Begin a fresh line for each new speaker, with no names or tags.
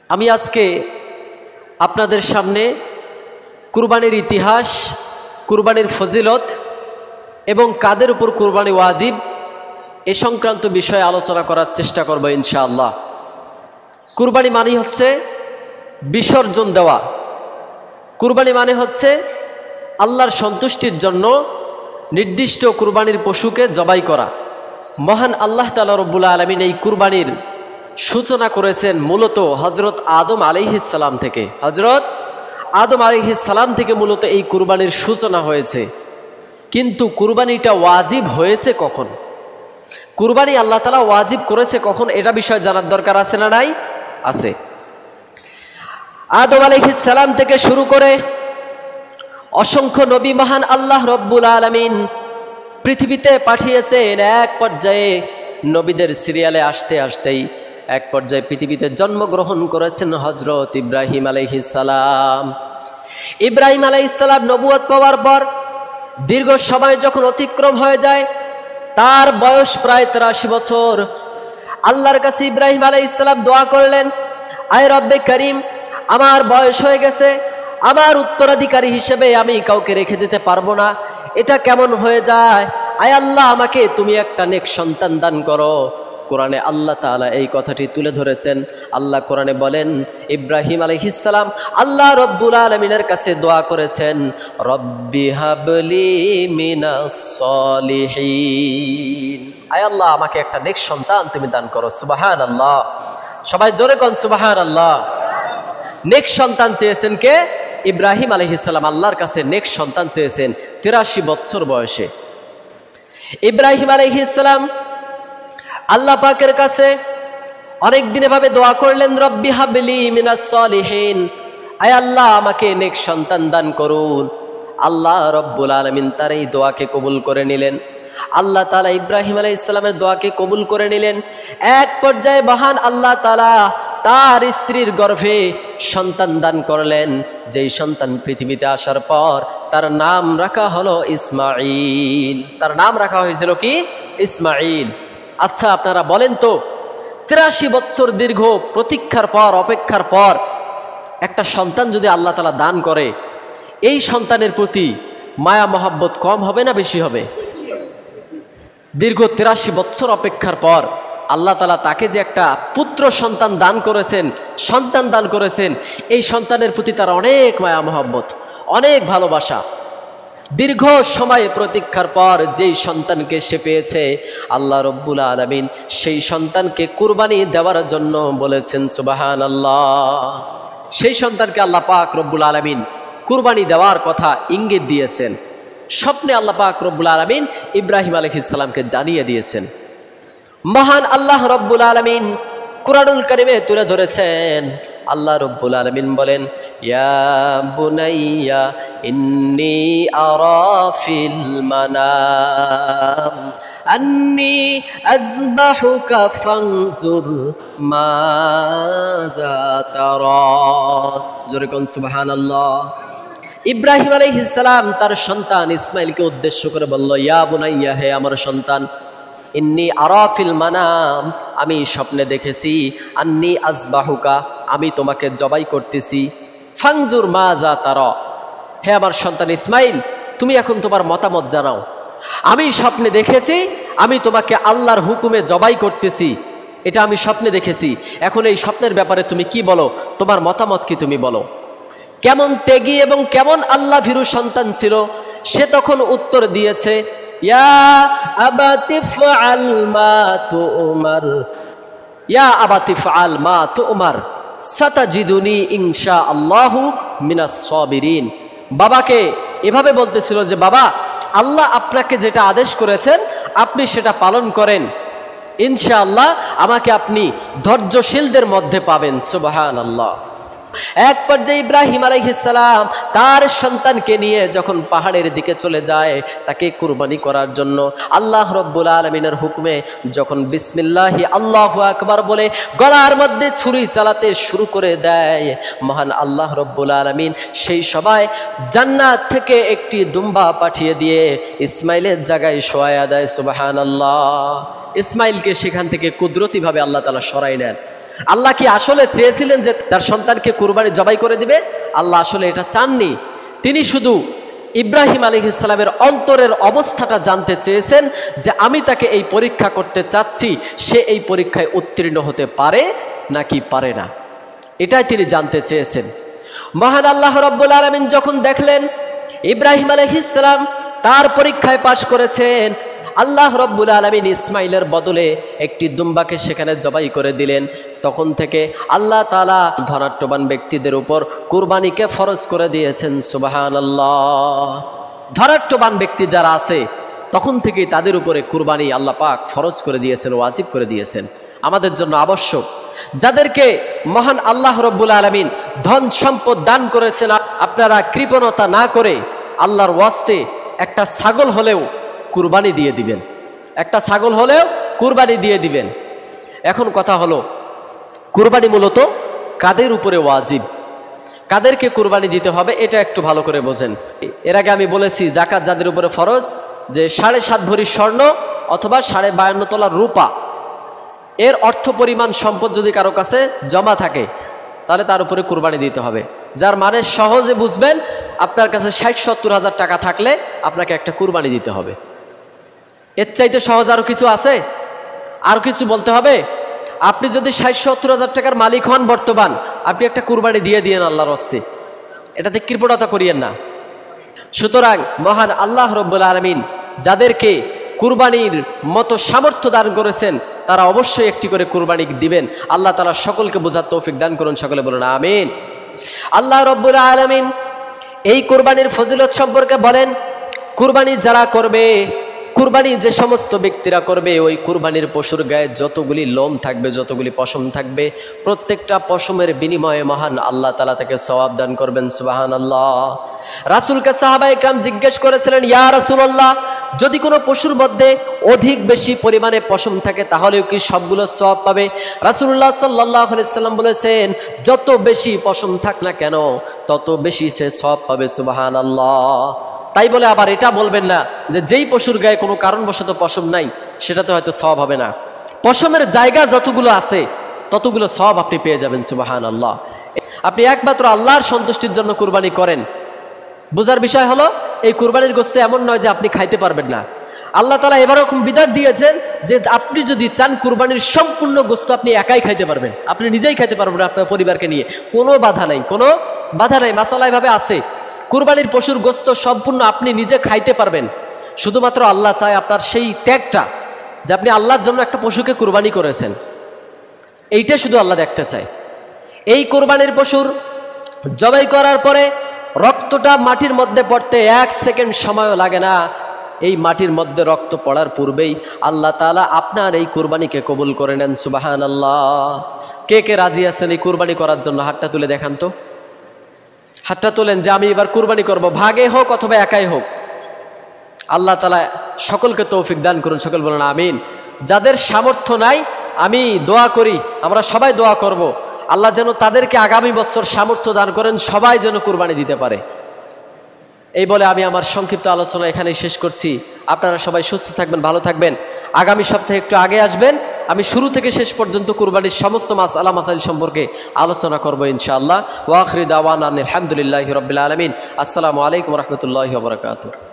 আমি আজকে আপনাদের সামনে কুরবানির ইতিহাস, কুরবানির ফজিলত এবং কাদের উপর কুরবানি ওয়াজিব এ সংক্রান্ত বিষয়ে আলোচনা করার চেষ্টা করব ইনশাআল্লাহ। কুরবানি মানে হচ্ছে বিসর্জন দেওয়া। কুরবানি মানে হচ্ছে আল্লাহর সন্তুষ্টির জন্য নির্দিষ্ট কুরবানির পশুকে জবাই করা। মহান আল্লাহ তাআলা রব্বুল আলামিন এই কুরবানির সূচনা করেছেন মূলত হযরত আদম আলাইহিস সালাম থেকে। হযরত আদম আলাইহিস সালাম থেকে মূলত এই কুরবানির সূচনা হয়েছে। কিন্তু কুরবানিটা ওয়াজিব হয়েছে কখন, কুরবানি আল্লাহ তাআলা ওয়াজিব করেছে কখন, এটা বিষয় জানার দরকার আছে না নাই? আছে। আদম আলাইহিস সালাম থেকে শুরু করে অসংখ্য নবী মহান আল্লাহ রব্বুল আলামিন পৃথিবীতে পাঠিয়েছেন। এক পর্যায়ে নবীদের সিরিয়ালে আসতে আসতেই এক পর্যায়ে পৃথিবীতে জন্মগ্রহণ করেছেন হযরত ইব্রাহিম আলাইহিস সালাম। ইব্রাহিম আলাইহিস সালাম নবুয়ত পাওয়ার পর দীর্ঘ সময় যখন অতিক্রম হয়ে যায়, তার বয়স প্রায় 83 বছর। আল্লাহর কাছে ইব্রাহিম আলাইহিস সালাম দোয়া করলেন, আয় রব্বে করিম, আমার বয়স হয়ে গেছে, আমার উত্তরাধিকারী হিসেবে আমি কাউকে রেখে যেতে পারবো না, এটা কেমন হয়ে যায়? আয় আল্লাহ, আমাকে তুমি একটা নেক সন্তান দান করো। কোরআনে আল্লাহ তাআলা এই কথাটি তুলে ধরেছেন। আল্লাহ কোরআনে বলেন, ইব্রাহিম আলাইহিস সালাম আল্লাহ রব্বুল আলামিনের কাছে দোয়া করেছেন, রব্বি হাবলি মিনাস সলিহিন, আয় আল্লাহ আমাকে একটা নেক সন্তান তুমি দান করো। সুবহানাল্লাহ, সবাই জোরে কোন সুবহানাল্লাহ। নেক সন্তান চেয়েছেন কে? ইব্রাহিম আলাইহিস সালাম আল্লাহর কাছে নেক সন্তান চেয়েছেন 83 বছর বয়সে। ইব্রাহিম আলাইহিস সালাম আল্লাহ পাকের কাছে অনেক দিন এভাবে দোয়া করলেন, রব্বি হাবলি মিনাস সলিহিন, আয় আল্লাহ আমাকে নেক সন্তান দান করুন। আল্লাহ রব্বুল আলামিন তার এই দোয়াকে কবুল করে নিলেন। আল্লাহ তাআলা ইব্রাহিম আলাইহিস সালামের দোয়াকে কবুল করে নিলেন। এক পর্যায়ে মহান আল্লাহ তাআলা তার স্ত্রীর গর্ভে সন্তান দান করলেন। যেই সন্তান পৃথিবীতে আসার পর তার নাম রাখা হলো ইসমাঈল। তার নাম রাখা হয়েছিল কি? ইসমাঈল। আচ্ছা, আপনারা বলেন তো, 83 বছর দীর্ঘ প্রতীক্ষার পর, অপেক্ষার পর একটা সন্তান যদি আল্লাহ তাআলা দান করে, এই সন্তানের প্রতি মায়া মহব্বত কম হবে না বেশি হবে? দীর্ঘ 83 বছর অপেক্ষার পর আল্লাহ তাআলা তাকে যে একটা পুত্র সন্তান দান করেছেন, সন্তান দান করেছেন, এই সন্তানের প্রতি তার অনেক মায়া মহব্বত, অনেক ভালোবাসা। দীর্ঘ সময় প্রতীক্ষার পর যেই সন্তানকে সে পেয়েছে, আল্লাহ রব্বুল আলামিন সেই সন্তানকে কুরবানি দেওয়ার জন্য বলেছেন। সুবহানাল্লাহ। সেই সন্তানকে আল্লাহ পাক রব্বুল আলামিন কুরবানি দেওয়ার কথা ইঙ্গিত দিয়েছেন। স্বপ্নে আল্লাহ পাক রব্বুল আলামিন ইব্রাহিম আলাইহিস সালামকে জানিয়ে দিয়েছেন। মহান আল্লাহ রব্বুল আলামিন কুরআনুল কারীমে তুলে ধরেছেন। আল্লাহ রব্বুল আলামিন বলেন, ইয়া বুনাইয়া ইন্নী আরা ফিল মানাম আন্নী আযবাহুকা ফানজুর মাযা তারা। জোরে কোন সুবহানাল্লাহ। ইব্রাহিম আলাইহিস সালাম তার সন্তান ইসমাঈলকে উদ্দেশ্য করে বলল, ইয়া বুনাইয়া, হে আমার সন্তান, ইন্নী আরা ফিল মানাম, আমি স্বপ্নে দেখেছি, আন্নী আযবাহুকা, আমি তোমাকে জবাই করতেছি, ফানজুর মাযা তারা, হে আমার সন্তান ইসমাঈল, তুমি এখন তোমার মতামত জানাও। আমি স্বপ্নে দেখেছি আমি তোমাকে আল্লাহর হুকুমে জবাই করতেছি, এটা আমি স্বপ্নে দেখেছি। এখন এই স্বপ্নের ব্যাপারে তুমি কি বলো? তোমার মতামত কি, তুমি বলো। কেমন ত্যাগী এবং কেমন আল্লাহ ভীরু সন্তান ছিল সে তখন উত্তর দিয়েছে, ইয়া আবাতি ফাআল মা তুমার, ইয়া আবাতি ফাআল মা তুমার সাতাজিদুনি ইনশাআল্লাহু মিনাস সাবিরিন। বাবাকে এভাবে বলতেছিল যে, বাবা, আল্লাহ আপনাকে যেটা আদেশ করেছেন আপনি সেটা পালন করেন, ইনশাআল্লাহ আমাকে আপনি ধৈর্যশীলদের মধ্যে পাবেন। সুবহানাল্লাহ। এক পর্যায়ে ইব্রাহিম আলাইহিস সালাম তার সন্তানকে নিয়ে যখন পাহাড়ের দিকে চলে যায় তাকে কুরবানি করার জন্য, আল্লাহ রব্বুল আলামিনের হুকুমে যখন বিসমিল্লাহি আল্লাহু আকবার বলে গলার মধ্যে ছুরি চালাতে শুরু করে দেয়, মহান আল্লাহ রব্বুল আলামিন সেই সময় জান্নাত থেকে একটি দুম্বা পাঠিয়ে দিয়ে ইসমাইলের জায়গায় শোয়ায়া দেয়। সুবহানাল্লাহ। ইসমাইলকে সেখান থেকে কুদরতিভাবে আল্লাহ তাআলা সরাই নেন। আল্লাহ কি আসলে চেয়েছিলেন যে তার সন্তানকে কুরবানি জবাই করে দিবে? আল্লাহ আসলে এটা চাননি। তিনি শুধু ইব্রাহিম আলাইহিস সালামের অন্তরের অবস্থাটা জানতে চেয়েছেন যে আমি তাকে এই পরীক্ষা করতে চাচ্ছি, সে এই পরীক্ষায় উত্তীর্ণ হতে পারে নাকি পারে না, এটাই তিনি জানতে চেয়েছেন। মহান আল্লাহ রাব্বুল আলামিন যখন দেখলেন ইব্রাহিম আলাইহিস সালাম তার পরীক্ষায় পাশ করেছেন, আল্লাহ রাব্বুল আলামিন ইসমাইলের বদলে একটি দুম্বাকে সেখানে জবাই করে দিলেন। তখন থেকে আল্লাহ তাআলা ধনাঢ্যবান ব্যক্তিদের উপর কুরবানিকে ফরজ করে দিয়েছেন। সুবহানাল্লাহ। ধনাঢ্যবান ব্যক্তি যারা আছে তখন থেকেই তাদের উপরে কুরবানি আল্লাহ পাক ফরজ করে দিয়েছেন, ওয়াজিব করে দিয়েছেন, আমাদের জন্য আবশ্যক। যাদেরকে মহান আল্লাহ রাব্বুল আলামিন ধন সম্পদ দান করেছেন, আপনারা কৃপণতা না করে আল্লাহর ওয়াস্তে একটা ছাগল হলেও কুরবানি দিয়ে দিবেন, একটা ছাগল হলেও কুরবানি দিয়ে দিবেন। এখন কথা হলো, কুরবানি মূলত কাদের উপরে ওয়াজিব, কাদেরকে কুরবানি দিতে হবে, এটা একটু ভালো করে বোঝেন। এর আগে আমি বলেছি যাকাত যাদের উপরে ফরজ, যে 7.5 ভরি স্বর্ণ অথবা 52.5 তোলা রূপা, এর অর্থ পরিমাণ সম্পদ যদি কারো কাছে জমা থাকে তাহলে তার উপরে কুরবানি দিতে হবে। যার মানে সহজে বুঝবেন, আপনার কাছে 60-70 হাজার টাকা থাকলে আপনাকে একটা কুরবানি দিতে হবে। এর চাইতে সহজ আরো কিছু আছে? আর কিছু বলতে হবে? আপনি যদি 60-70 হাজার টাকার মালিক হন বর্তমান, আপনি একটা কুরবানি দিয়ে দিয়েন আল্লাহর হস্তে, এটাতে কৃপণতা করিয়েন না। সুতরাং মহান আল্লাহ রাব্বুল আলামিন যাদেরকে কুরবানির মতো সামর্থ্য দান করেছেন তারা অবশ্যই একটি করে কুরবানি দিবেন। আল্লাহ তাআলা সকলকে বোঝার তৌফিক দান করুন, সকলে বলুন আমিন। আল্লাহ রাব্বুল আলামিন এই কুরবানির ফজিলত সম্পর্কে বলেন, কুরবানি যারা করবে, কুরবানি যে সমস্ত ব্যক্তিরা করবে, ওই কুরবানির পশুর গায়ে যতগুলি লোম থাকবে, যতগুলি পশম থাকবে, প্রত্যেকটা পশমের বিনিময়ে মহান আল্লাহ তাআলা তাকে সওয়াব দান করবেন। সুবহানাল্লাহ। রাসূলকে সাহাবায়ে কেরাম জিজ্ঞেস করেছিলেন, ইয়া রাসূলুল্লাহ, যদি কোনো পশুর মধ্যে অধিক বেশি পরিমাণে পশম থাকে তাহলেও কি সবগুলো সওয়াব পাবে? রাসূলুল্লাহ সাল্লাল্লাহু আলাইহি সাল্লাম বলেছেন, যত বেশি পশম থাক না কেন তত বেশি সে সওয়াব পাবে। সুবহানাল্লাহ। তাই বলে আবার এটা বলবেন না যে যেই পশুর গায়ে কোনো কারণবশত পশম নাই সেটাতে হয়তো সওয়াব হবে না। পশমের জায়গা যতগুলো আছে ততগুলো সওয়াব আপনি পেয়ে যাবেন। সুবহানাল্লাহ। আপনি একমাত্র আল্লাহর সন্তুষ্টির জন্য কুরবানি করেন। বোঝার বিষয় হলো, এই কুরবানির গোশত এমন নয় যে আপনি খাইতে পারবেন না। আল্লাহ তাআলা এরকম বিধান দিয়েছেন যে আপনি যদি চান কুরবানির সম্পূর্ণ গোশত আপনি একাই খাইতে পারবেন, আপনি নিজেই খাইতে পারবেন আপনার পরিবারকে নিয়ে, কোনো বাধা নাই, কোনো বাধা নাই। মাসালা এভাবে আছে, কুরবানির পশুর গোশত সম্পূর্ণ আপনি নিজে খাইতে পারবেন। শুধুমাত্র আল্লাহ চায় আপনার সেই ত্যাগটা, যে আপনি আল্লাহর জন্য একটা পশুকে কুরবানি করেছেন, এইটা শুধু আল্লাহ দেখতে চায়। এই কুরবানির পশুর জবাই করার পরে রক্তটা মাটির মধ্যে পড়তে 1 সেকেন্ড সময়ও লাগে না। এই মাটির মধ্যে রক্ত পড়ার পূর্বেই আল্লাহ তাআলা আপনার এই কুরবানিকে কবুল করে নেন। সুবহানাল্লাহ। কে কে রাজি আছেন এই কুরবানি করার জন্য? হাতটা তুলে দেখান তো, হাতটা তোলেন যে আমি এবার কুরবানি করব, ভাগে হোক অথবা একাই হোক। আল্লাহ তাআলা সকলকে তৌফিক দান করুন, সকল বলুন আমিন। যাদের সামর্থ্য নাই, আমি দোয়া করি, আমরা সবাই দোয়া করব, আল্লাহ যেন তাদেরকে আগামী বছর সামর্থ্য দান করেন, সবাই যেন কুরবানি দিতে পারে। এই বলে আমি আমার সংক্ষিপ্ত আলোচনা এখানেই শেষ করছি। আপনারা সবাই সুস্থ থাকবেন, ভালো থাকবেন। আগামী সপ্তাহে একটু আগে আসবেন, আমি শুরু থেকে শেষ পর্যন্ত কুরবানির সমস্ত মাসআলা মাসাইল সম্পর্কে আলোচনা করব ইনশাআল্লাহ। ওয়া আখিরু দাওয়ানা আলহামদুলিল্লাহি রাব্বিল আলামিন। আসসালামু আলাইকুম ওয়া রাহমাতুল্লাহি ওয়া বারাকাতুহু।